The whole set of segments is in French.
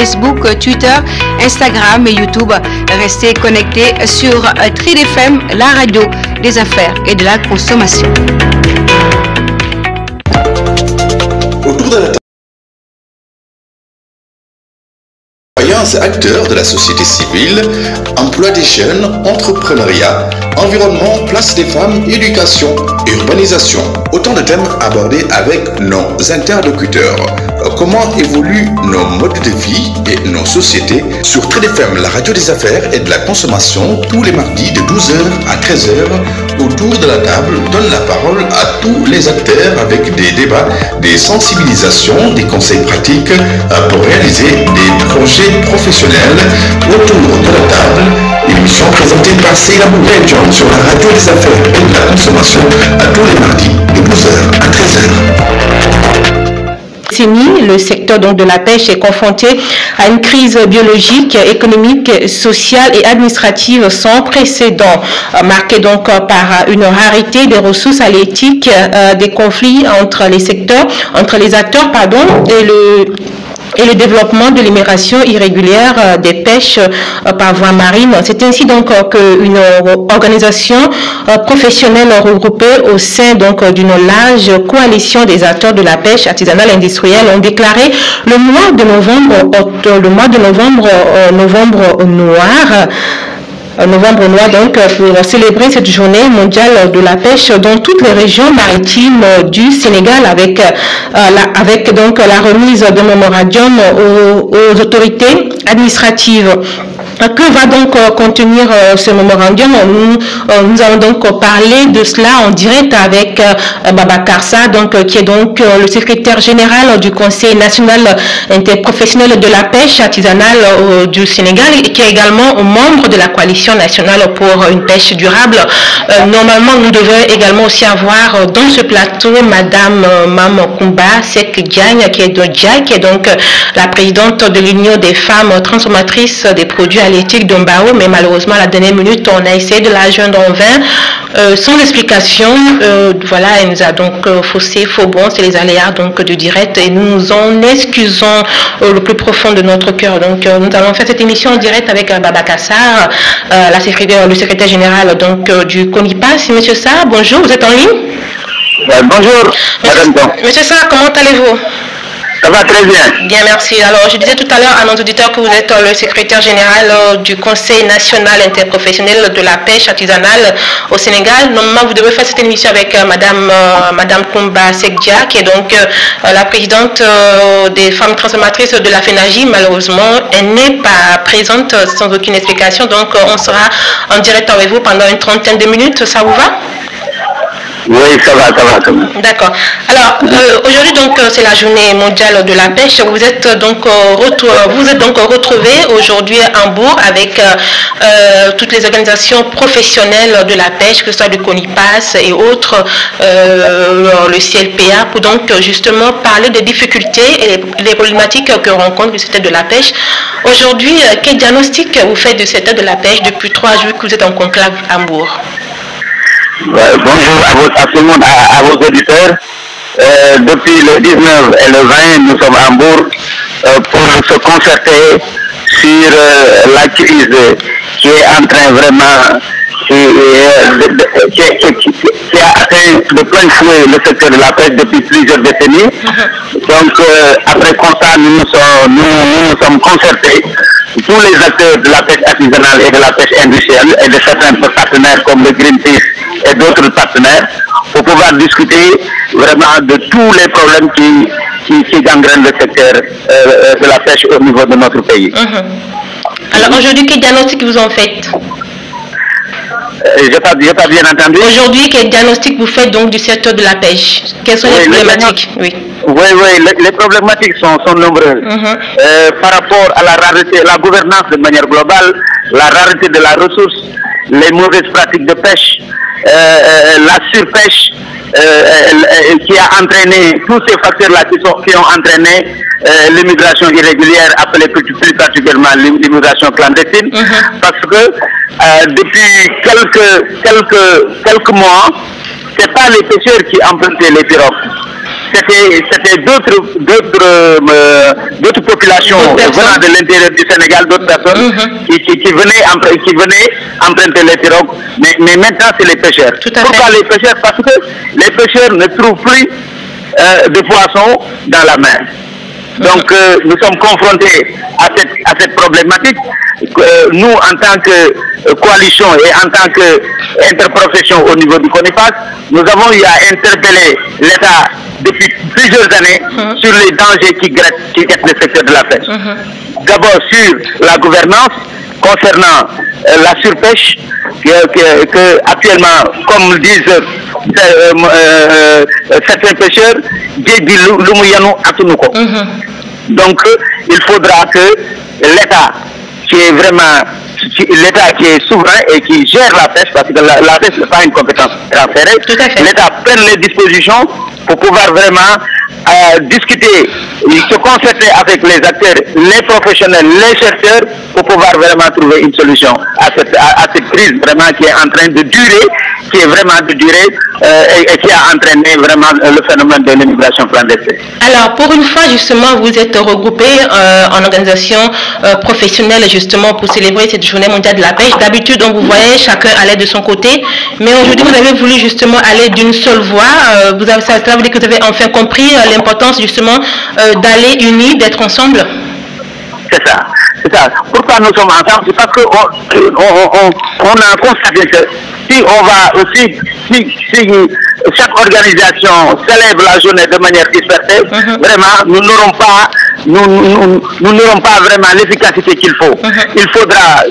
Facebook, Twitter, Instagram et YouTube. Restez connectés sur Trid FM, la radio des affaires et de la consommation. Autour de la et acteurs de la société civile, emploi des jeunes, entrepreneuriat, environnement, place des femmes, éducation, urbanisation. Autant de thèmes abordés avec nos interlocuteurs. Comment évoluent nos modes de vie et nos sociétés sur Trid FM, la radio des affaires et de la consommation, tous les mardis de 12h à 13h. Autour de la table, donne la parole à tous les acteurs avec des débats, des sensibilisations, des conseils pratiques pour réaliser des projets professionnels. Autour de la table, émission présentée par Seila Bouguenjon sur la radio des affaires et de la consommation à tous les mardis de 12h à 13h. Le secteur donc de la pêche est confronté à une crise biologique, économique, sociale et administrative sans précédent, marquée donc par une rareté des ressources halieutiques, des conflits entre les secteurs, entre les acteurs, et le développement de l'immigration irrégulière des pêches par voie marine. C'est ainsi donc qu'une organisation professionnelle regroupée au sein donc d'une large coalition des acteurs de la pêche artisanale et industrielle ont déclaré le mois de novembre noir donc pour célébrer cette journée mondiale de la pêche dans toutes les régions maritimes du Sénégal avec donc la remise de mémorandum aux autorités administratives. Que va donc contenir ce mémorandum? Nous allons donc parler de cela en direct avec Babacar Sarr, qui est donc le secrétaire général du Conseil national interprofessionnel de la pêche artisanale du Sénégal et qui est également membre de la coalition nationale pour une pêche durable. Normalement, nous devons également aussi avoir dans ce plateau Madame Mam Koumba Sek Diagne, qui est donc la présidente de l'Union des femmes transformatrices des produits halieutiques d'Ombao, mais malheureusement à la dernière minute on a essayé de la joindre en vain sans explication. Voilà, elle nous a donc faussé, faux bon, c'est les aléas donc du direct et nous nous en excusons le plus profond de notre cœur. Donc nous allons faire cette émission en direct avec Babacar Sarr, le secrétaire général donc du CONIPAS. Monsieur Sarr, bonjour, vous êtes en ligne? Bonjour, madame. Monsieur Sarr, comment allez-vous? Ça va très bien. Bien, merci. Alors, je disais tout à l'heure à nos auditeurs que vous êtes le secrétaire général du Conseil national interprofessionnel de la pêche artisanale au Sénégal. Normalement, vous devez faire cette émission avec Madame Koumba Sekdia, qui est donc la présidente des femmes transformatrices de la FENAGI. Malheureusement, elle n'est pas présente sans aucune explication. Donc, on sera en direct avec vous pendant une trentaine de minutes. Ça vous va? Oui, ça va. D'accord. Alors, aujourd'hui, donc, c'est la journée mondiale de la pêche. Vous êtes donc retrouvés aujourd'hui à Hambourg avec toutes les organisations professionnelles de la pêche, que ce soit du CONIPAS et autres, le CLPA, pour donc justement parler des difficultés et des problématiques que rencontre le secteur de la pêche. Aujourd'hui, quel diagnostic vous faites du secteur de la pêche depuis 3 jours que vous êtes en conclave à Hambourg? Bonjour à tout le monde, à vos auditeurs. Depuis le 19 et le 20, nous sommes à Hambourg pour se concerter sur la crise qui est en train vraiment, qui a atteint de plein fouet le secteur de la pêche depuis plusieurs décennies. Donc, après constat, nous nous sommes concertés, tous les acteurs de la pêche artisanale et de la pêche industrielle et de certains partenaires comme le Greenpeace et d'autres partenaires pour pouvoir discuter vraiment de tous les problèmes qui gangrènent le secteur de la pêche au niveau de notre pays. Alors aujourd'hui, quel diagnostic vous en faites? J'ai pas bien entendu. Aujourd'hui, quel diagnostic vous faites donc du secteur de la pêche? Quelles sont les problématiques? Oui, les problématiques sont nombreuses. Par rapport à la rareté, la gouvernance de manière globale, la rareté de la ressource, les mauvaises pratiques de pêche, la surpêche qui a entraîné, tous ces facteurs-là qui ont entraîné l'immigration irrégulière, appelée plus particulièrement l'immigration clandestine, parce que depuis quelques mois, c'est pas les pêcheurs qui empruntaient les pirogues, c'était d'autres populations venant de l'intérieur du Sénégal, d'autres personnes qui venaient emprunter les pirogues, mais maintenant c'est les pêcheurs. Pourquoi les pêcheurs? Parce que les pêcheurs ne trouvent plus de poissons dans la mer. Donc nous sommes confrontés à cette problématique. Nous, en tant que coalition et en tant qu'interprofession au niveau du CONIFAS, nous avons eu à interpeller l'État depuis plusieurs années sur les dangers qui guettent le secteur de la pêche. D'abord sur la gouvernance concernant la surpêche que actuellement, comme disent certains pêcheurs, donc il faudra que l'État qui est vraiment l'État qui est souverain et qui gère la pêche, parce que la pêche n'est pas une compétence transférée, l'État prenne les dispositions pour pouvoir vraiment discuter, se concerter avec les acteurs, les professionnels, les chercheurs, pour pouvoir vraiment trouver une solution à cette crise vraiment qui est en train de durer, qui est vraiment de durer et qui a entraîné vraiment le phénomène de l'immigration clandestine. Alors, pour une fois, justement, vous êtes regroupés en organisation professionnelle, justement, pour célébrer cette journée mondiale de la pêche. D'habitude, on vous voyait chacun allait de son côté, mais aujourd'hui, vous avez voulu justement aller d'une seule voix. Ça veut dire que vous avez enfin compris l'importance, justement, d'aller unis, d'être ensemble. C'est ça. Pourquoi nous sommes ensemble? C'est parce qu'on a constaté que si chaque organisation célèbre la journée de manière dispersée, vraiment, nous n'aurons pas vraiment l'efficacité qu'il faut. Il faudra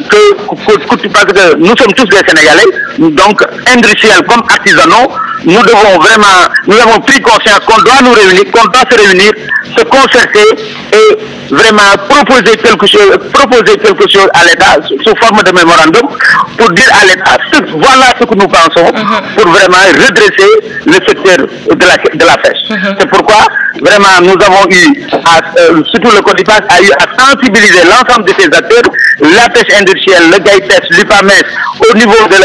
parce que nous sommes tous des Sénégalais, donc industriels comme artisanaux, nous avons pris conscience qu'on doit nous réunir, qu'on doit se réunir, se concerter et vraiment proposer quelque chose à l'État sous forme de mémorandum pour dire à l'État voilà ce que nous pensons pour vraiment redresser le secteur de la pêche. C'est pourquoi vraiment nous avons eu, surtout le CONIFAS a eu à sensibiliser l'ensemble de ces acteurs, la pêche industrielle, le GAIPES, l'UPAMES, au niveau de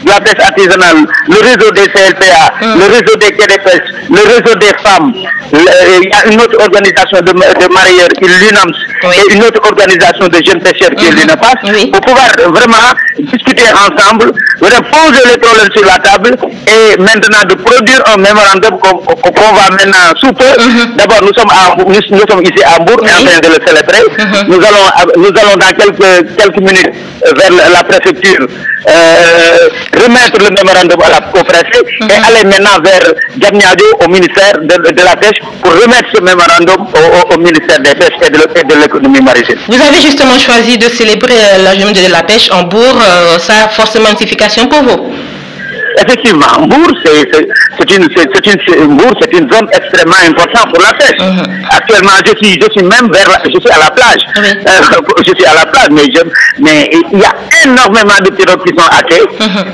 la pêche artisanale, le réseau des CLPA, le réseau des quais de pêche, le réseau des femmes. Il y a une autre organisation de mareyeurs qui est l'UNAMS et une autre organisation de jeunes pêcheurs qui est l'UNAPAS, pour pouvoir vraiment discuter ensemble, poser les problèmes sur la table et maintenant de produire un mémorandum qu'on va maintenant sous peu. D'abord, nous sommes ici à Hambourg en train de le célébrer. Nous allons dans quelques minutes vers la préfecture remettre le mémorandum au préfet et aller maintenant vers Diamniadio au ministère de la Pêche pour remettre ce mémorandum au ministère des Pêches et de l'économie maritime. Vous avez justement choisi de célébrer la journée de la pêche en Bourg. Ça a forcément une signification pour vous? Effectivement, Bourg, c'est une zone extrêmement importante pour la pêche. Actuellement, je suis à la plage. Je suis à la plage, mais il y a énormément de pirogues qui sont hâtées.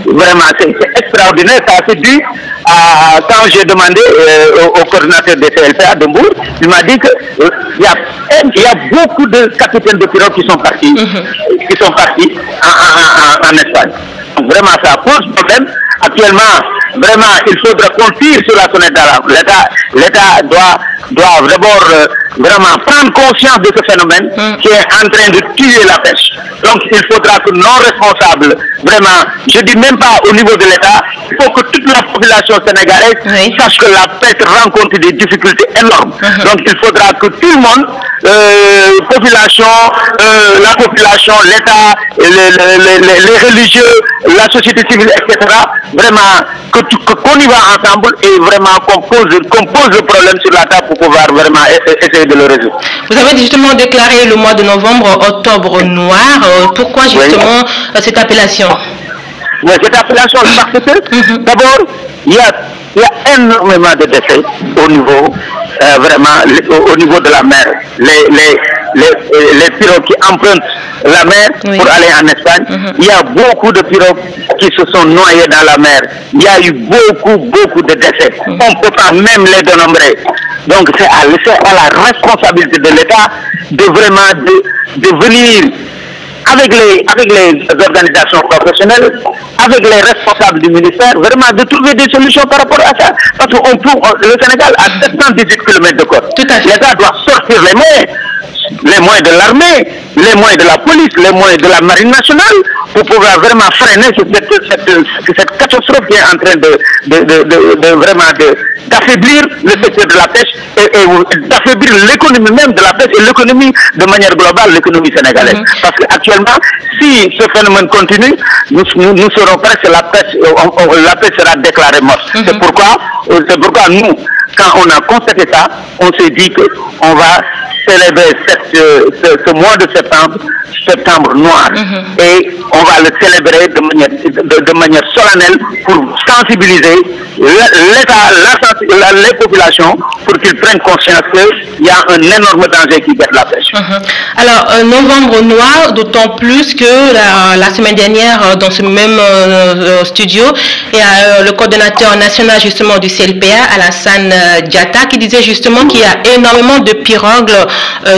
Vraiment, c'est extraordinaire. Ça a dû quand j'ai demandé au coordinateur des CLPA de Bourg, il m'a dit qu'il y a beaucoup de capitaines de pirogues qui sont partis, en Espagne. Donc, vraiment, ça pose problème. Actuellement, vraiment, il faudra qu'on tire sur la sonnette d'alarme. L'État doit d'abord vraiment prendre conscience de ce phénomène qui est en train de tuer la pêche. Donc, il faudra que nos responsables, vraiment, je ne dis même pas au niveau de l'État, il faut que toute la population sénégalaise sache que la pêche rencontre des difficultés énormes. Donc, il faudra que tout le monde, la population, l'État, les religieux, la société civile, etc., vraiment, qu'on y va ensemble et vraiment qu'on pose le problème sur la table pour pouvoir vraiment essayer de le résoudre. Vous avez justement déclaré le mois de novembre Octobre Noir. Pourquoi justement cette appellation? Oui, cette appellation, parce que d'abord, il y a énormément de décès au niveau au niveau de la mer. Les pirogues qui empruntent la mer pour aller en Espagne, il y a beaucoup de pirogues qui se sont noyées dans la mer. Il y a eu beaucoup de décès. On ne peut pas même les dénombrer. Donc c'est à la responsabilité de l'État de vraiment de venir avec les organisations professionnelles, avec les responsables du ministère, vraiment de trouver des solutions par rapport à ça. Parce que le Sénégal a 718 km de côte. L'État doit sortir les moyens de l'armée, les moyens de la police, les moyens de la marine nationale, pour pouvoir vraiment freiner cette catastrophe qui est en train d'affaiblir le secteur de la pêche et d'affaiblir l'économie même de la pêche et l'économie de manière globale, l'économie sénégalaise. Parce qu'actuellement, si ce phénomène continue, nous serons presque la pêche sera déclarée morte. C'est pourquoi nous, quand on a constaté ça, on s'est dit qu'on va célébrer ce mois de septembre noir, et on va le célébrer de manière solennelle pour sensibiliser l'État, les populations, pour qu'ils prennent conscience qu'il y a un énorme danger qui guette la pêche. Alors, novembre noir, d'autant plus que la semaine dernière, dans ce même studio, il y a le coordonnateur national justement du CLPA, Alassane Diatta, qui disait justement qu'il y a énormément de pirogues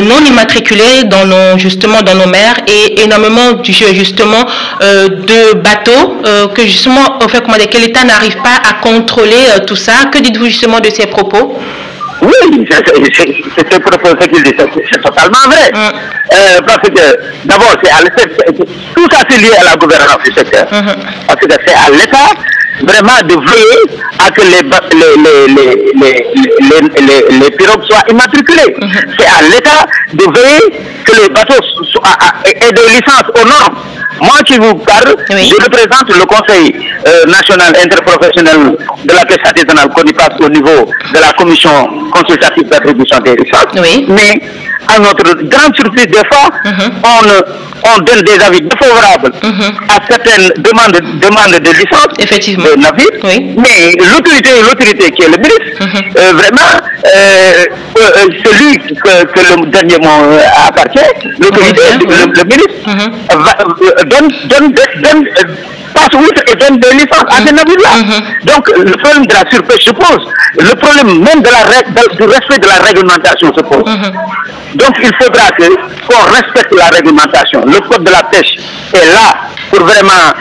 non immatriculées dans nos mers et énormément justement de bateaux que justement que l'État n'arrive pas à contrôler tout ça. Que dites-vous justement de ces propos? Oui, c'est ce propos qu'il dit, c'est totalement vrai. Parce que d'abord, tout ça c'est lié à la gouvernance du secteur. Parce que c'est à l'État vraiment de veiller à que les pirogues soient immatriculées. C'est à l'État de veiller que les bateaux aient des licences aux normes. Moi qui vous parle, je représente le Conseil national interprofessionnel de la pêche artisanale qu'on y passe au niveau de la commission consultative d'attribution des licences. Mais à notre grande surprise des fois, on donne des avis défavorables à certaines demandes de licence de navires, mais l'autorité qui est le ministre, vraiment, celui que le dernier mot appartient, l'autorité, le ministre, passe outre et donne des licences à ces navires-là. Donc, le problème de la surpêche se pose. Le problème même du respect de la réglementation se pose. Donc, il faudra qu'on respecte la réglementation. Le code de la pêche est là pour vraiment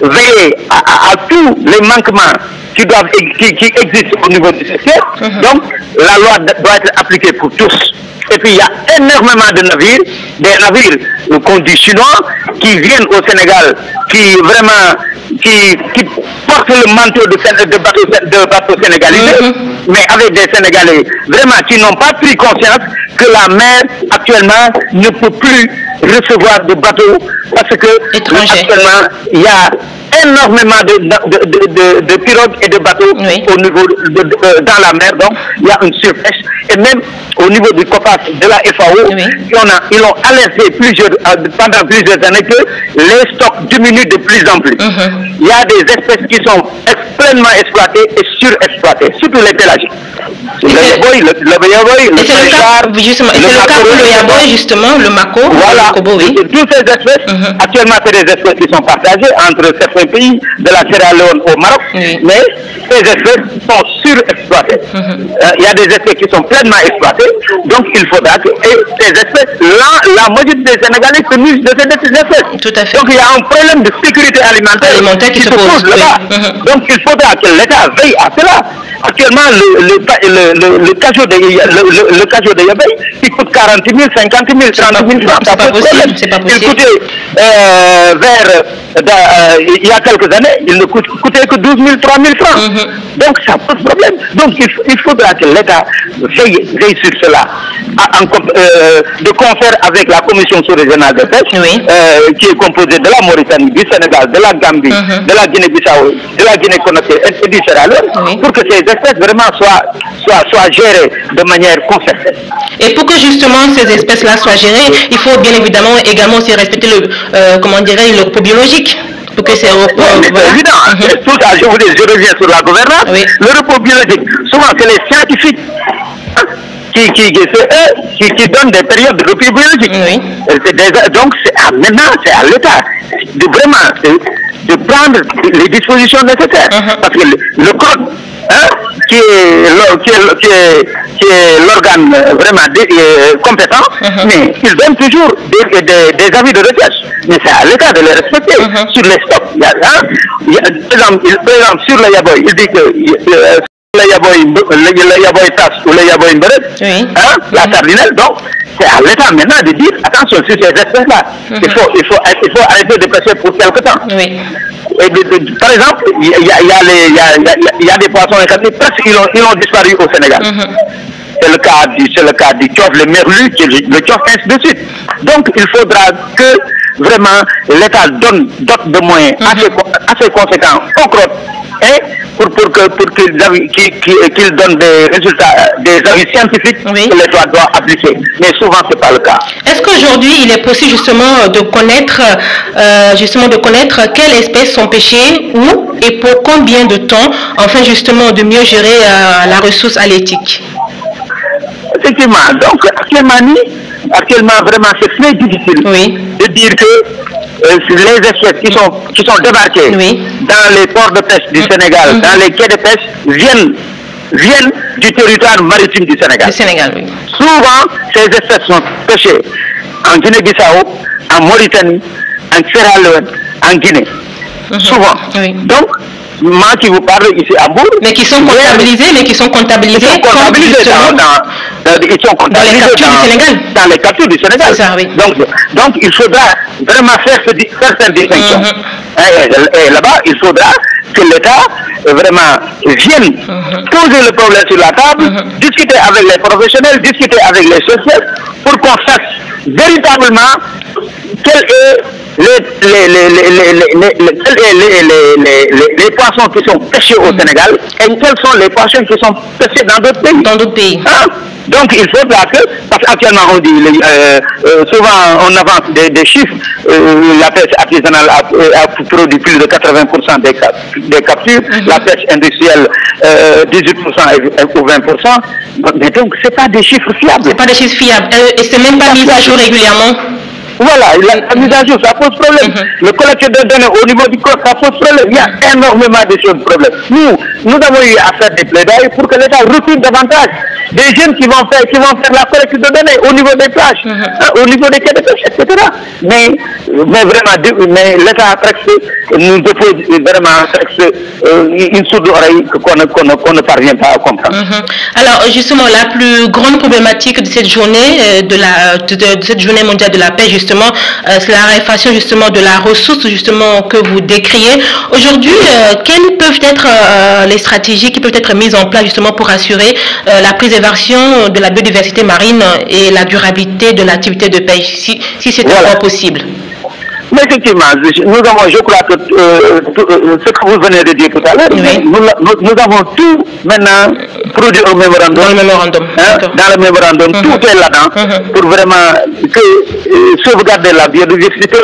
veiller à tous les manquements qui existent au niveau du secteur. Donc, la loi doit être appliquée pour tous. Et puis, il y a énormément de navires, des navires qu'on dit chinois, qui viennent au Sénégal, qui portent le manteau de bateaux sénégalisés, mais avec des Sénégalais vraiment qui n'ont pas pris conscience que la mer, actuellement, ne peut plus recevoir de bateaux, parce que actuellement, il y a énormément de pirogues et de bateaux au niveau dans la mer, donc il y a une surpêche. Et même au niveau du COPAS de la FAO, ils ont alerté pendant plusieurs années que les stocks diminuent de plus en plus. Il y a des espèces qui sont pleinement exploitées et surexploitées, surtout les pélagiques. Le yaboy, le yaboy, le péchard, le maco, le yaboy, justement, le mako, voilà, le kobo, toutes ces espèces, actuellement c'est des espèces qui sont partagées entre certains pays de la Sierra Leone au Maroc, mais ces espèces sont surexploitées. Il y a des espèces qui sont pleinement exploitées, donc il faudra que ces espèces, la majorité des Sénégalais se nuisent de ces espèces. Tout à fait. Donc il y a un problème de sécurité alimentaire qui se pose là-bas. Donc il faudra que l'État veille à cela. Actuellement, le cajot de Yabeï, il coûte 40 000, 50 000, 30 000 francs. C'est pas possible. Il coûtait il y a quelques années, il ne coûtait que 12 000, 3 000 francs. Donc ça pose problème. Donc il faudra que l'État veille sur cela, de concert avec la Commission sous-régionale de pêche, qui est composée de la Mauritanie, du Sénégal, de la Gambie, de la Guinée-Bissau, de la Guinée-Conakry et du Sierra Leone, pour que ces espèces vraiment soient gérées de manière concertée. Et pour que justement ces espèces-là soient gérées, il faut bien évidemment également aussi respecter le repos biologique. Pour que c'est évident. Tout ça, je reviens sur la gouvernance. Le repos biologique, souvent c'est les scientifiques qui donnent des périodes de repli biologique. Oui. Donc maintenant, c'est à l'État de vraiment de prendre les dispositions nécessaires. Parce que le code, qui est l'organe vraiment compétent, mais il donne toujours des avis de recherche. Mais c'est à l'État de les respecter sur les stocks. Par exemple, sur le yaboy, il dit que le yaboy tasse ou le yaboy mberet, la sardinelle, donc c'est à l'État maintenant de dire attention sur ces espèces-là. Il faut arrêter de pêcher pour quelque temps. Oui. Et par exemple, il y a des poissons presque ils ont disparu au Sénégal. C'est le cas du tchof, le merlu, le tchof, ainsi de suite. Donc il faudra que vraiment l'État donne d'autres de moyens assez conséquents au CROT, pour qu'ils donnent des résultats, des avis scientifiques que l'État doit appliquer. Mais souvent, ce n'est pas le cas. Est-ce qu'aujourd'hui, il est possible justement de connaître quelles espèces sont pêchées, où et pour combien de temps, afin justement de mieux gérer la ressource halieutique? Effectivement. Donc, actuellement, vraiment, c'est très difficile de dire que les espèces qui sont débarquées dans les ports de pêche du Sénégal, dans les quais de pêche, viennent du territoire maritime du Sénégal. Souvent, ces espèces sont pêchées en Guinée-Bissau, en Mauritanie, en Sierra Leone, en Guinée. Souvent. Donc, moi qui vous parle ici à Bourg. Mais qui sont comptabilisés, Ils sont comptabilisés dans les captures du Sénégal. Ça, donc, il faudra vraiment faire certaines distinctions. Et là-bas, il faudra que l'État vraiment vienne poser le problème sur la table, discuter avec les professionnels, discuter avec les chercheurs, pour qu'on sache véritablement quel est les poissons qui sont pêchés au Sénégal et quels sont les poissons qui sont pêchés dans d'autres pays. Donc il faudra que, parce qu'actuellement on dit, souvent on avance des chiffres, la pêche artisanale a produit plus de 80% des captures, la pêche industrielle 18% ou 20%, mais donc c'est pas des chiffres fiables. C'est pas des chiffres fiables, et c'est même pas mis à jour régulièrement. Voilà, la mise à jour, ça pose problème. Le collecteur de données au niveau du corps, ça pose problème. Il y a énormément de choses problèmes. Nous avons eu à faire des plaidoyers pour que l'État recrute davantage des jeunes qui vont faire la collecte de données au niveau des plages, au niveau des quais de pêche, etc. Mais vraiment, l'État a presque nous dépose vraiment une sourde oreille qu'on ne parvient pas à comprendre. Alors justement, la plus grande problématique de cette journée, de cette journée mondiale de la pêche, justement, c'est la raréfaction justement de la ressource justement que vous décriez. Aujourd'hui, quelles peuvent être les stratégies qui peuvent être mises en place justement pour assurer la préservation de la biodiversité marine et la durabilité de l'activité de pêche, si c'est encore possible? Mais effectivement, je crois que ce que vous venez de dire tout à l'heure, nous avons tout maintenant produit au mémorandum. Dans le mémorandum. Dans le mémorandum, tout est là-dedans pour vraiment sauvegarder la biodiversité,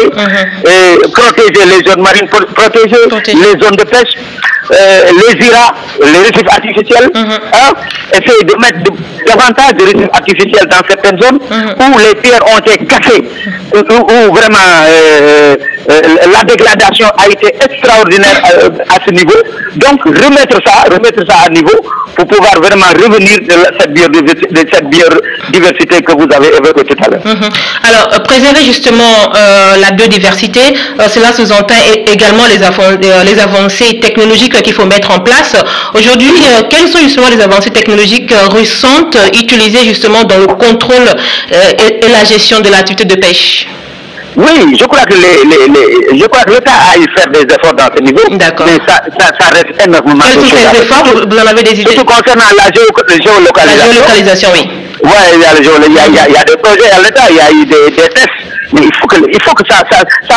et protéger les zones marines, protéger les zones de pêche, les IRA, les récifs artificiels, essayer de mettre davantage de récifs artificiels dans certaines zones où les pierres ont été cassées, où vraiment la dégradation a été extraordinaire à ce niveau. Donc remettre ça à niveau pour pouvoir vraiment revenir de cette biodiversité que vous avez évoquée tout à l'heure. Alors préserver justement la biodiversité, cela sous-entend également les avancées technologiques qu'il faut mettre en place. Aujourd'hui, quelles sont justement les avancées technologiques récentes utilisées justement dans le contrôle et la gestion de l'activité de pêche? Oui, je crois que l'État a eu faire des efforts dans ce niveau, mais ça reste énormément. Quels sont ces efforts? Vous en avez des idées? Surtout concernant la géolocalisation. La géolocalisation, oui. Oui, il y a des projets à l'État, il y a eu des tests, mais il faut que ça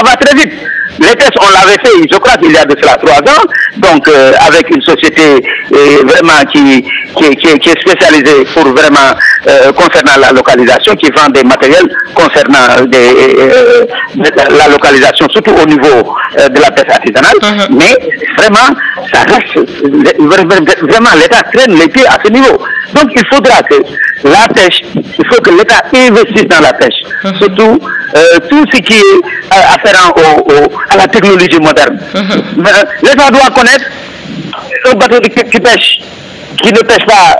va très vite. Les tests, on l'avait fait, je crois qu'il y a de cela 3 ans, donc avec une société vraiment qui qui est spécialisé pour vraiment concernant la localisation, qui vend des matériels concernant la localisation, surtout au niveau de la pêche artisanale. Mais vraiment, ça reste vraiment l'État traîne les pieds à ce niveau. Donc il faudra que la pêche, il faut que l'État investisse dans la pêche, surtout tout ce qui est afférent à la technologie moderne. L'État doit connaître un bateau qui pêche, qui ne pêche pas,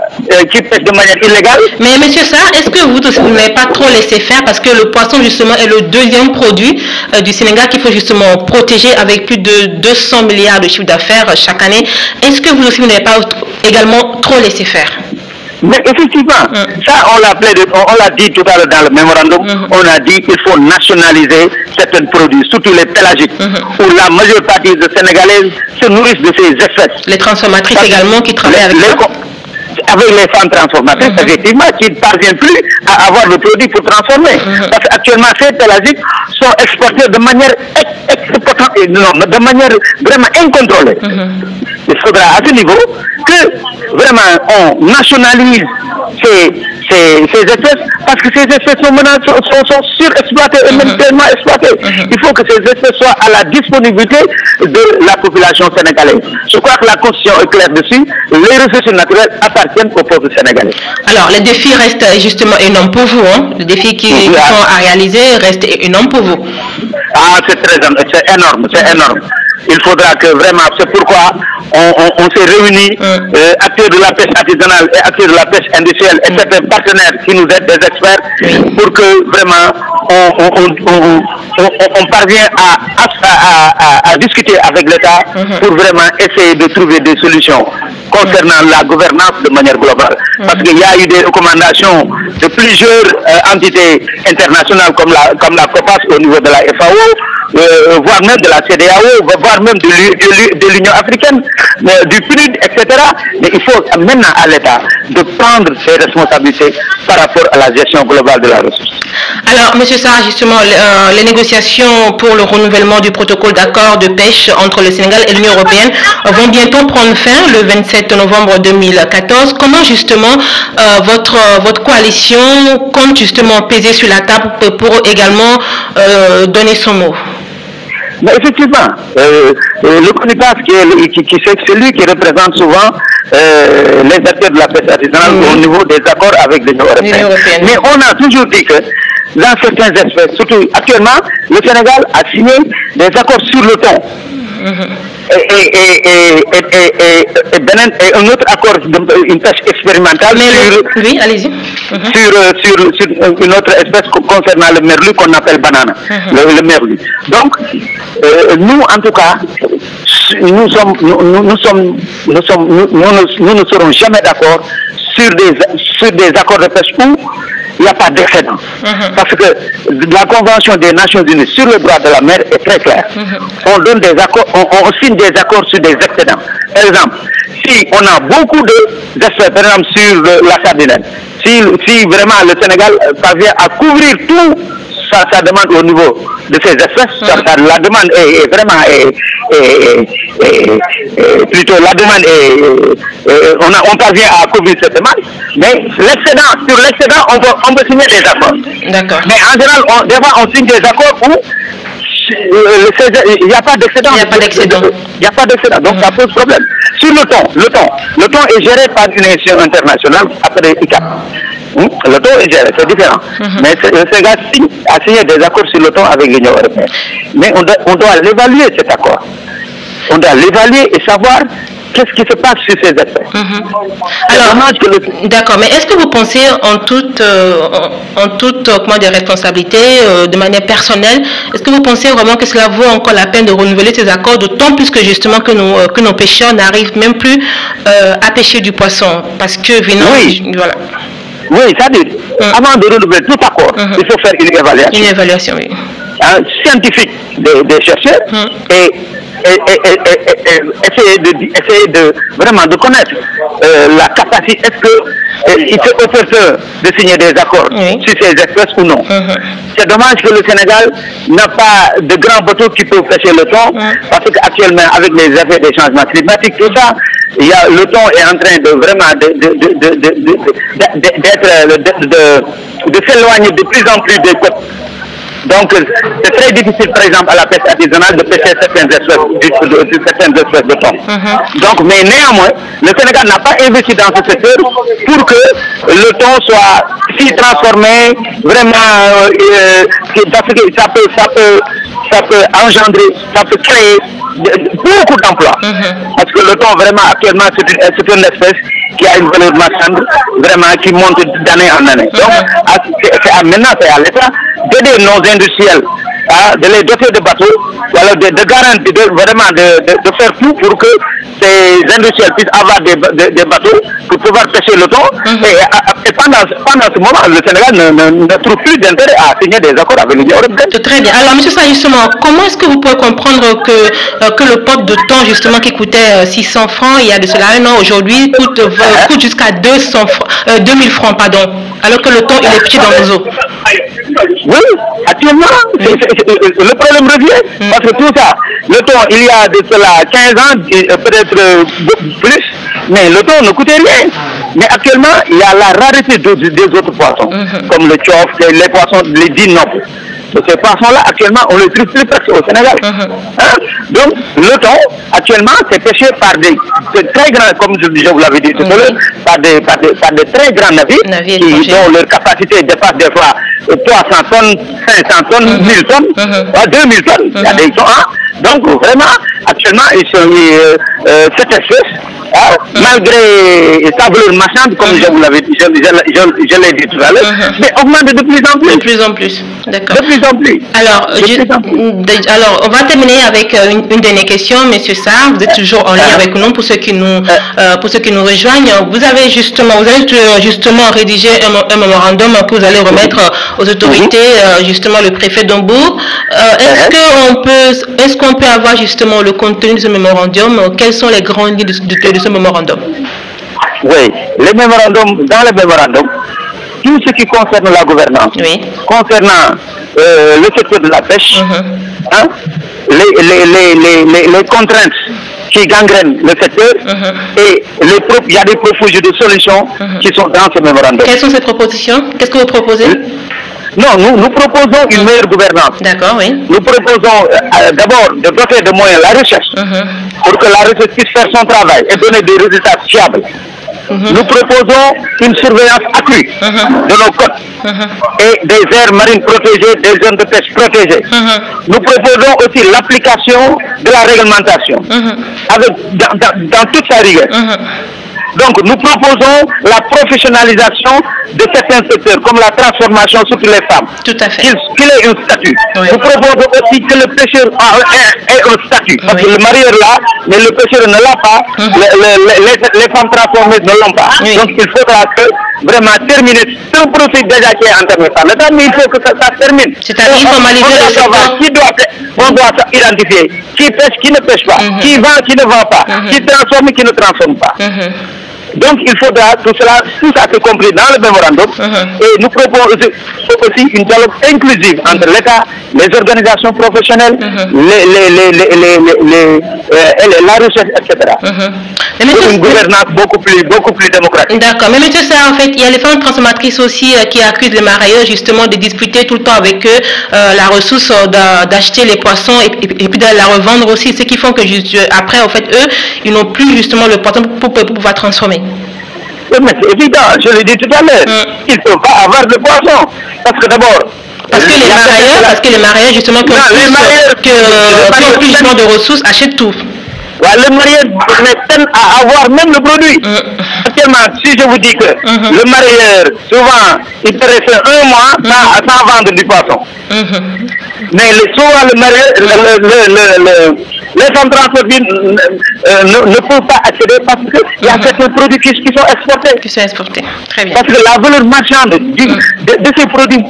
qui pêche de manière illégale. Mais monsieur Sarr, est-ce que vous n'avez pas trop laissé faire, parce que le poisson justement est le deuxième produit du Sénégal qu'il faut justement protéger avec plus de 200 milliards de chiffre d'affaires chaque année. Est-ce que vous aussi n'avez pas également trop laissé faire? Mais effectivement, ça on l'a dit tout à l'heure dans le mémorandum, on a dit qu'il faut nationaliser certains produits, surtout les pélagiques, où la majeure partie des Sénégalaises se nourrissent de ces espèces. Les transformatrices également qui travaillent avec ça. Avec les femmes transformatrices, effectivement, qui ne parviennent plus à avoir le produit pour transformer. Parce qu'actuellement, ces pélagiques sont exportés de manière de manière vraiment incontrôlée. Il faudra à ce niveau que vraiment on nationalise ces espèces, parce que ces espèces sont surexploitées et même tellement exploitées. Il faut que ces espèces soient à la disponibilité de la population sénégalaise. Je crois que la Constitution est claire dessus. Les ressources naturelles appartiennent au peuple sénégalais. Alors, les défis restent justement énormes pour vous. Les défis qui sont à réaliser restent énormes pour vous. Ah, c'est énorme, c'est énorme. Il faudra que vraiment, c'est pourquoi on s'est réunis, acteurs de la pêche artisanale et acteurs de la pêche industrielle et certains partenaires qui nous aident, des experts, pour que vraiment on parvient à discuter avec l'État pour vraiment essayer de trouver des solutions concernant la gouvernance de manière globale. Parce qu'il y a eu des recommandations de plusieurs entités internationales comme la COPAS au niveau de la FAO, voire même de la CEDEAO, voire même de l'Union africaine, du PNUD, etc. Mais il faut maintenant à l'État de prendre ses responsabilités par rapport à la gestion globale de la ressource. Alors, M. Sarr, justement, les négociations pour le renouvellement du protocole d'accord de pêche entre le Sénégal et l'Union européenne vont bientôt prendre fin le 27 novembre 2014. Comment justement votre coalition compte justement peser sur la table pour également donner son mot? Mais effectivement, le CONIPAS, c'est lui qui représente souvent les acteurs de la pêche artisanale au niveau des accords avec l'Union européenne. Mais on a toujours dit que dans certaines espèces, surtout actuellement, le Sénégal a signé des accords sur le thon. Et un autre accord, une pêche expérimentale sur une autre espèce concernant le merlu qu'on appelle banane, le merlu. Donc, nous en tout cas, nous ne serons jamais d'accord sur des accords de pêche où il n'y a pas d'excédent. Parce que la Convention des Nations Unies sur le droit de la mer est très claire. On donne des accords, on signe des accords sur des excédents. Par exemple, si on a beaucoup d'espèces, par exemple sur la sardinelle, si vraiment le Sénégal parvient à couvrir tout sa demande au niveau de ces espèces, la demande est vraiment plutôt la demande on parvient à couvrir cette demande, mais sur l'excédent on peut signer des accords. D'accord. Mais en général des fois on signe des accords où il n'y a pas d'excédent. Il n'y a pas d'excédent, donc ça pose problème. Sur le thon est géré par une institution internationale après ICAP. Le thon est géré, c'est différent. Mais le Sénégal a signé des accords sur le thon avec l'Union européenne. Mais on doit l'évaluer cet accord. On doit l'évaluer et savoir qu'est-ce qui se passe sur ces espèces. Alors, d'accord, mais est-ce que vous pensez en toute responsabilité, de manière personnelle, est-ce que vous pensez vraiment que cela vaut encore la peine de renouveler ces accords, d'autant plus que justement que nos pêcheurs n'arrivent même plus à pêcher du poisson, parce que voilà. Oui, c'est-à-dire, avant de renouveler tout accord, il faut faire une évaluation. Une évaluation, oui. Scientifique des chercheurs et essayer de vraiment de connaître la capacité. Est-ce que il fait opportun de signer des accords sur ces espèces ou non. C'est dommage que le Sénégal n'a pas de grands bateaux qui peuvent pêcher le thon, parce qu'actuellement, avec les effets des changements climatiques, tout ça, le thon est en train de vraiment de s'éloigner de plus en plus des côtes. Donc, c'est très difficile, par exemple, à la pêche artisanale de pêcher certaines espèces de thon. Donc, mais néanmoins, le Sénégal n'a pas investi dans ce secteur pour que le thon soit si transformé, vraiment, parce que ça peut engendrer, ça peut créer beaucoup d'emplois. Parce que le thon, vraiment, actuellement, c'est une espèce qui a une valeur marchande, vraiment, qui monte d'année en année. Donc, maintenant, c'est à l'État d'aider nos industriels, de les doter de bateaux, de garantir, vraiment de faire tout pour que ces industriels puissent avoir des bateaux pour pouvoir pêcher le thon. Et pendant ce moment, le Sénégal ne trouve plus d'intérêt à signer des accords avec l'Union européenne. Très bien. Alors, M. Sarr, justement, comment est-ce que vous pouvez comprendre que le pot de thon, justement, qui coûtait 600 francs il y a de cela un an, aujourd'hui coûte jusqu'à 2000 francs, pardon, alors que le thon, il est petit dans nos eaux? Oui, actuellement, le problème revient, parce que tout ça, le thon, il y a de cela 15 ans, peut-être plus, mais le thon ne coûtait rien. Mais actuellement, il y a la rareté des autres poissons, comme le tchof, les poissons, les dits nobles. Ces poissons-là, actuellement, on ne les trouve plus presque au Sénégal. Donc, le thon, actuellement, c'est pêché par des très grands, comme je vous l'avais dit tout à l'heure, par des très grands navires dont leur capacité dépasse des fois 300 tonnes, 500 tonnes, 1000 tonnes, 2000 tonnes. Il y a des tons, donc, vraiment, actuellement, cette espèce, malgré sa valeur marchande, comme je vous l'avais dit, je l'ai dit tout à l'heure, mais augmente de plus en plus. De plus en plus, d'accord. De plus en plus. Alors, on va terminer avec une dernière question, Monsieur Sarr. Vous êtes toujours en ligne avec nous pour ceux qui nous rejoignent. Vous allez justement rédiger un mémorandum que vous allez remettre aux autorités, justement le préfet d'Hambourg. Est-ce qu'on peut avoir justement le contenu de ce mémorandum? Quelles sont les grandes lignes de ce mémorandum? Oui, dans le mémorandum, tout ce qui concerne la gouvernance, concernant le secteur de la pêche, les contraintes qui gangrènent le secteur, et il y a des propositions de solutions qui sont dans ce mémorandum. Quelles sont ces propositions? Qu'est-ce que vous proposez? Non, nous proposons une meilleure gouvernance. D'accord, oui. Nous proposons d'abord de doter de moyens la recherche, pour que la recherche puisse faire son travail et donner des résultats fiables. Nous proposons une surveillance accrue de nos côtes et des aires marines protégées, des zones de pêche protégées. Nous proposons aussi l'application de la réglementation dans toute sa rigueur. Donc, nous proposons la professionnalisation de certains secteurs, comme la transformation, surtout les femmes. Tout à fait. Qu'il ait un statut. Oui. Nous proposons aussi que le pêcheur ait un statut. Parce que le marieur l'a, mais le pêcheur ne l'a pas. Les femmes transformées ne l'ont pas. Donc, il faudra que vraiment terminer. C'est un procès déjà qui est entamé par l'État, mais il faut que ça termine. C'est-à-dire formaliser le secteur. On doit identifier qui pêche, qui ne pêche pas, qui vend, qui ne vend pas, qui transforme, qui ne transforme pas. Donc il faudra tout ça c'est compris dans le mémorandum, et nous proposons aussi une dialogue inclusive entre l'État, les organisations professionnelles, la recherche, etc. Pour une gouvernance beaucoup plus démocratique. D'accord, mais M. Sarr, en fait, il y a les femmes transformatrices aussi qui accusent les marailleurs justement de disputer tout le temps avec eux la ressource d'acheter les poissons et puis de la revendre aussi, ce qui font que après, en fait, eux, ils n'ont plus justement le poisson pour pouvoir transformer. Oui, mais c'est évident, je l'ai dit tout à l'heure, il ne faut pas avoir de poisson, parce que d'abord... Parce que les marailleurs, justement, qui ont plus justement de ressources, achètent tout. Le marieur peine à avoir même le produit. Actuellement, si je vous dis que le marieur, souvent, il peut rester un mois sans vendre du poisson. Mais souvent, le marieur, les femmes transformées ne peuvent pas accéder parce qu'il y a certains produits qui sont exportés. Qui sont exportés, très bien. Parce que la valeur marchande de ces produits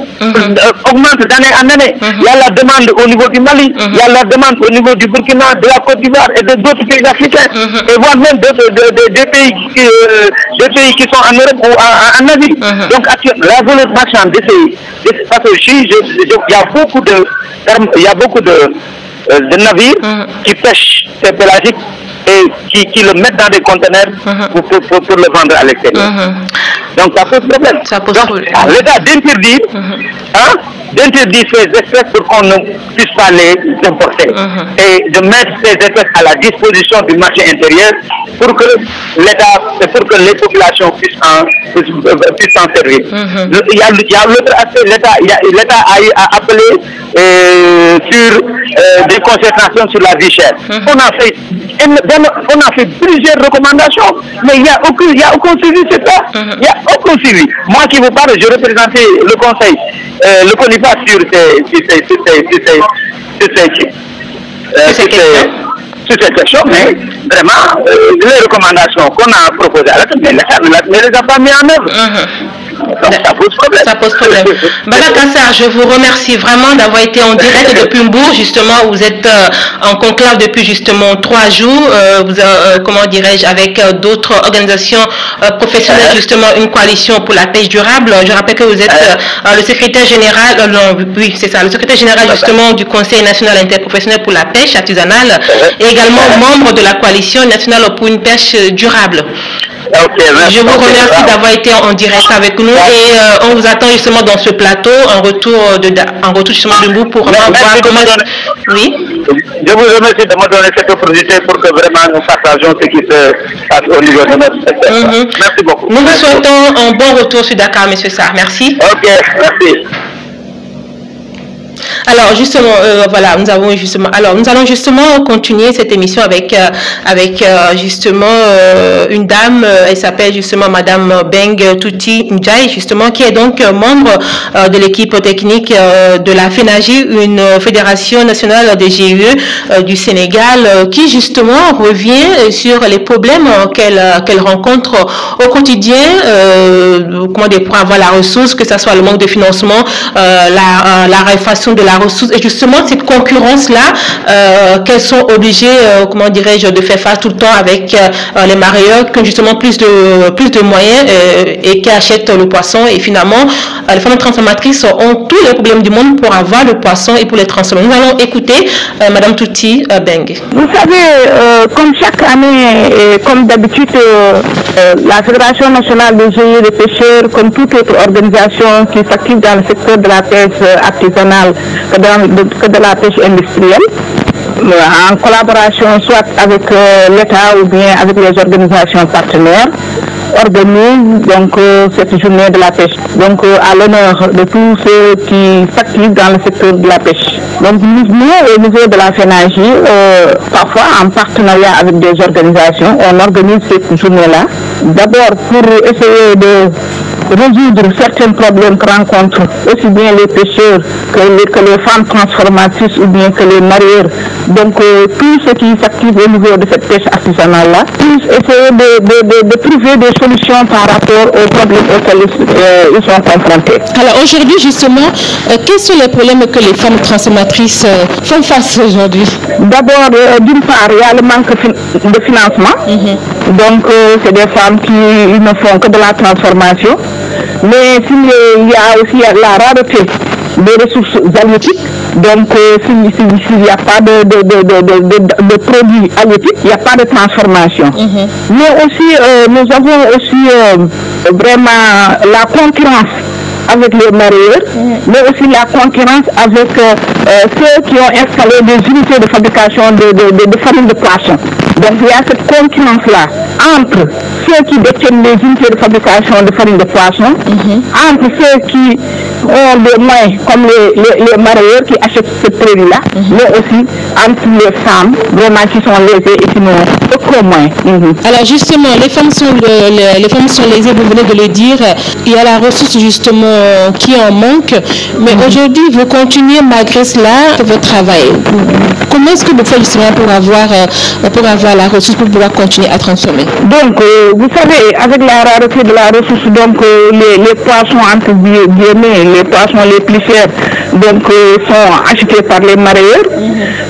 augmente d'année en année. Il y a la demande au niveau du Mali, il y a la demande au niveau du Burkina, de la Côte d'Ivoire et d'autres pays africains, et voire même des pays qui sont en Europe ou en Asie. Donc la valeur marchande de ces parce que il y a beaucoup de navires qui pêchent ces pélagiques et qui le mettent dans des conteneurs pour le vendre à l'extérieur. Donc ça pose problème. Donc l'État d'interdire ces espèces pour qu'on ne puisse pas les importer et de mettre ces espèces à la disposition du marché intérieur pour que l'État et pour que les populations puissent s'en servir. Il y a l'autre aspect, l'État a appelé sur des concertations sur la vie chère. On a fait plusieurs recommandations, mais il n'y a aucun suivi, c'est ça. Il n'y a aucun suivi. Moi qui vous parle, je représentais le conseil, le CONIPA sur ces questions, mais vraiment, les recommandations qu'on a proposées à l'État ne les a pas mis en œuvre. Donc, ça pose problème. Ça pose problème. Baba Kassar, je vous remercie vraiment d'avoir été en direct depuis Mbour, justement, vous êtes en conclave depuis justement 3 jours, comment dirais-je, avec d'autres organisations professionnelles, justement, une coalition pour la pêche durable. Je rappelle que vous êtes le secrétaire général, oui, c'est ça, le secrétaire général justement du Conseil national interprofessionnel pour la pêche artisanale et également membre de la coalition nationale pour une pêche durable. Je vous remercie d'avoir été en direct avec nous et on vous attend justement dans ce plateau en retour justement de vous pour voir comment... Oui. Je vous remercie de me donner cette opportunité pour que vraiment nous partageons ce qui se passe au niveau de notre secteur. Merci beaucoup. Nous vous souhaitons un bon retour sur Dakar, M. Sarr. Merci. Ok, merci. Alors justement, voilà, nous allons justement continuer cette émission avec justement une dame, elle s'appelle justement Madame Beng Touti Ndiaye, justement, qui est donc membre de l'équipe technique de la FENAGI, une fédération nationale des GIE du Sénégal, qui justement revient sur les problèmes qu'elle rencontre au quotidien, pour avoir la ressource, que ce soit le manque de financement, la raréfaction de la ressource et justement cette concurrence-là qu'elles sont obligées, de faire face tout le temps avec les mareyeurs qui ont justement plus de moyens et qui achètent le poisson et finalement les femmes transformatrices ont tous les problèmes du monde pour avoir le poisson et pour les transformer. Nous allons écouter Madame Touti Beng. Vous savez, comme chaque année et comme d'habitude, la Fédération nationale des GIE des pêcheurs, comme toute autre organisation qui s'active dans le secteur de la pêche artisanale que de la pêche industrielle, en collaboration soit avec l'État ou bien avec les organisations partenaires, organise donc cette journée de la pêche. Donc à l'honneur de tous ceux qui s'activent dans le secteur de la pêche. Donc nous, au niveau de la FENAGI, parfois en partenariat avec des organisations, on organise cette journée-là. D'abord pour essayer de résoudre certains problèmes que rencontrent aussi bien les pêcheurs que les femmes transformatrices ou bien que les mareyeurs. Donc tous ceux qui s'activent au niveau de cette pêche artisanale-là, tous essayer de trouver des solutions par rapport aux problèmes auxquels ils sont confrontés. Alors aujourd'hui justement, quels sont les problèmes que les femmes transformatrices font face aujourd'hui? D'abord, d'une part, il y a le manque de financement. Donc c'est des femmes qui ne font que de la transformation. Mais il y a aussi la rareté des ressources halieutiques. Donc s'il n'y a pas de produits halieutiques, il n'y a pas de transformation. Mais aussi nous avons aussi vraiment la concurrence avec les mareyeurs, mais aussi la concurrence avec ceux qui ont installé des unités de fabrication de farine de poisson. Donc il y a cette concurrence-là entre ceux qui détiennent les unités de fabrication de farine de poisson, entre ceux qui ont des moyens, comme les marailleurs qui achètent ce produit-là, mais aussi entre les femmes, vraiment qui sont lésées et qui n'ont aucun moyen. Alors justement, les femmes sont lésées, vous venez de le dire, il y a la ressource justement qui en manque, mais aujourd'hui vous continuez malgré cela votre travail. Comment est-ce que vous faites justement pour avoir la ressource pour pouvoir continuer à transformer? Donc, vous savez, avec la rareté de la ressource, donc les poissons entre guillemets, les poissons les plus chers, donc sont achetés par les marailleurs.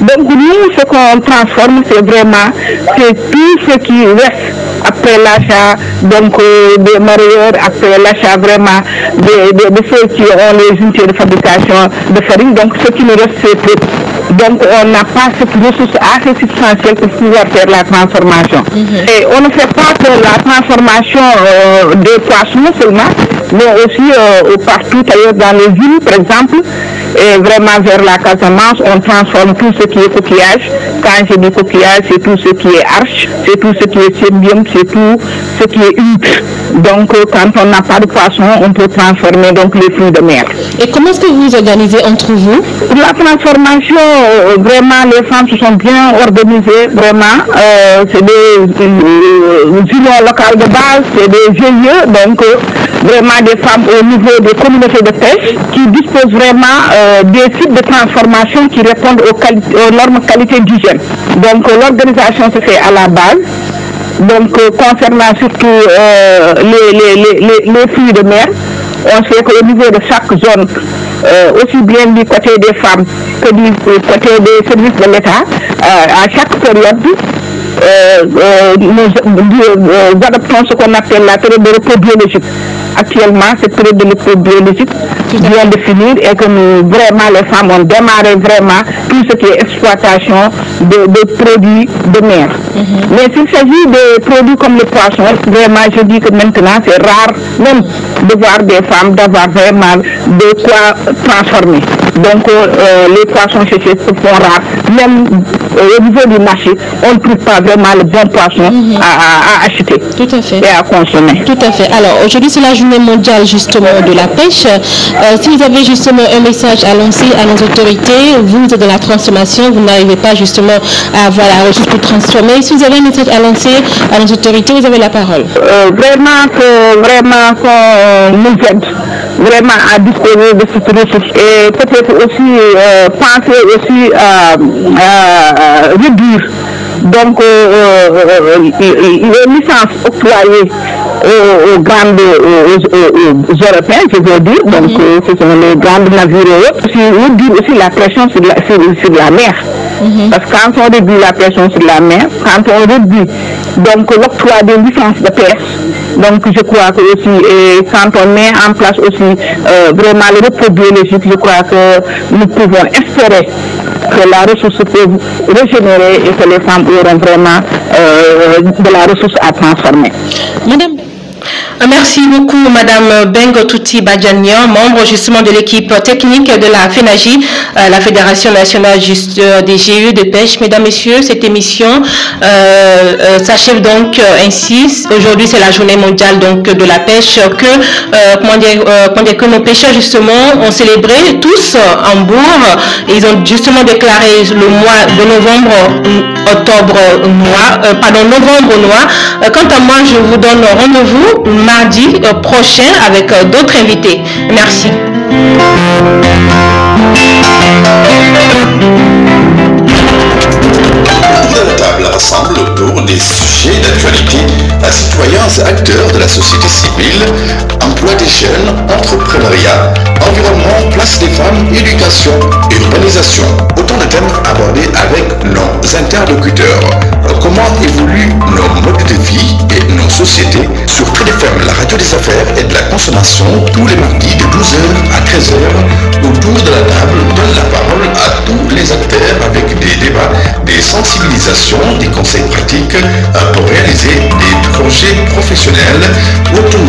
Donc nous, ce qu'on transforme, c'est tout ce qui reste après l'achat, donc des marailleurs, après l'achat vraiment de ceux qui ont les unités de fabrication de farine. Donc ce qui nous reste, c'est peu. Donc on n'a pas cette ressource assez substantielle pour pouvoir faire la transformation. Et on ne fait pas que la transformation des poissons seulement, mais aussi partout ailleurs dans les villes, par exemple, et vraiment vers la Casamance, on transforme tout ce qui est coquillage. Quand je dis coquillage, c'est tout ce qui est arche, c'est tout ce qui est cébium, c'est tout ce qui est huître. Donc quand on n'a pas de poisson, on peut transformer donc les fruits de mer. Et comment est-ce que vous vous organisez entre vous? Pour la transformation, vraiment les femmes se sont bien organisées, vraiment. C'est des unions locales de base, c'est des GIE, donc vraiment des femmes au niveau des communautés de pêche qui disposent vraiment des sites de transformation qui répondent aux normes qualité d'hygiène. Donc l'organisation se fait à la base. Donc concernant surtout les fruits de mer, on sait qu'au niveau de chaque zone, aussi bien du côté des femmes que du côté des services de l'État, à chaque période, nous adoptons ce qu'on appelle la période de repos biologique. Actuellement, cette période de repos biologique vient de finir et que vraiment les femmes ont démarré vraiment tout ce qui est exploitation de produits de mer. Mais s'il s'agit de produits comme le poisson, vraiment je dis que maintenant c'est rare même de voir des femmes d'avoir vraiment de quoi transformer. Donc les poissons séchés se font rares. Même au niveau du marché, on ne trouve pas vraiment le bon poisson à acheter. Tout à fait. Et à consommer. Tout à fait. Alors aujourd'hui c'est la journée mondiale justement de la pêche. Si vous avez justement un message à lancer à nos autorités, vous êtes dans la transformation, vous n'arrivez pas justement à avoir la ressource pour transformer. Si vous avez un message à lancer à nos autorités, vous avez la parole. Vraiment qu'on nous aide vraiment à disposer de cette ressource et peut-être aussi penser aussi à réduire donc les licences octroyées aux grandes Européens, je veux dire, donc ce sont les grandes navires, réduire aussi la pression sur la mer. Parce que quand on réduit la pression sur la mer, quand on réduit donc l'octroi des licences de pêche, donc je crois que aussi, et quand on met en place aussi vraiment le repos biologique, je crois que nous pouvons espérer que la ressource peut régénérer et que les femmes auront vraiment de la ressource à transformer. Madame. Merci beaucoup, Madame Bengo Touti Badjanian, membre justement de l'équipe technique de la FENAGI, la Fédération nationale des GIE de pêche. Mesdames, Messieurs, cette émission s'achève donc ainsi. Aujourd'hui, c'est la journée mondiale donc de la pêche que nos pêcheurs justement ont célébré tous en Bourg. Ils ont justement déclaré le mois de novembre noir. Quant à moi, je vous donne rendez-vous mardi prochain avec d'autres invités. Merci. La table rassemble autour des sujets d'actualité à citoyens et acteurs de la société civile, emploi des jeunes, entrepreneuriat, environnement, place des femmes, éducation, urbanisation. Autant de thèmes abordés avec nos interlocuteurs. Comment évoluent nos modes de vie et nos sociétés sur Trade FM, la radio des affaires et de la consommation, tous les mardis de 12h à 13h. Autour de la table, donne la parole à tous les acteurs avec des débats, des sensibilisations, des conseils pratiques pour réaliser des projets professionnels autour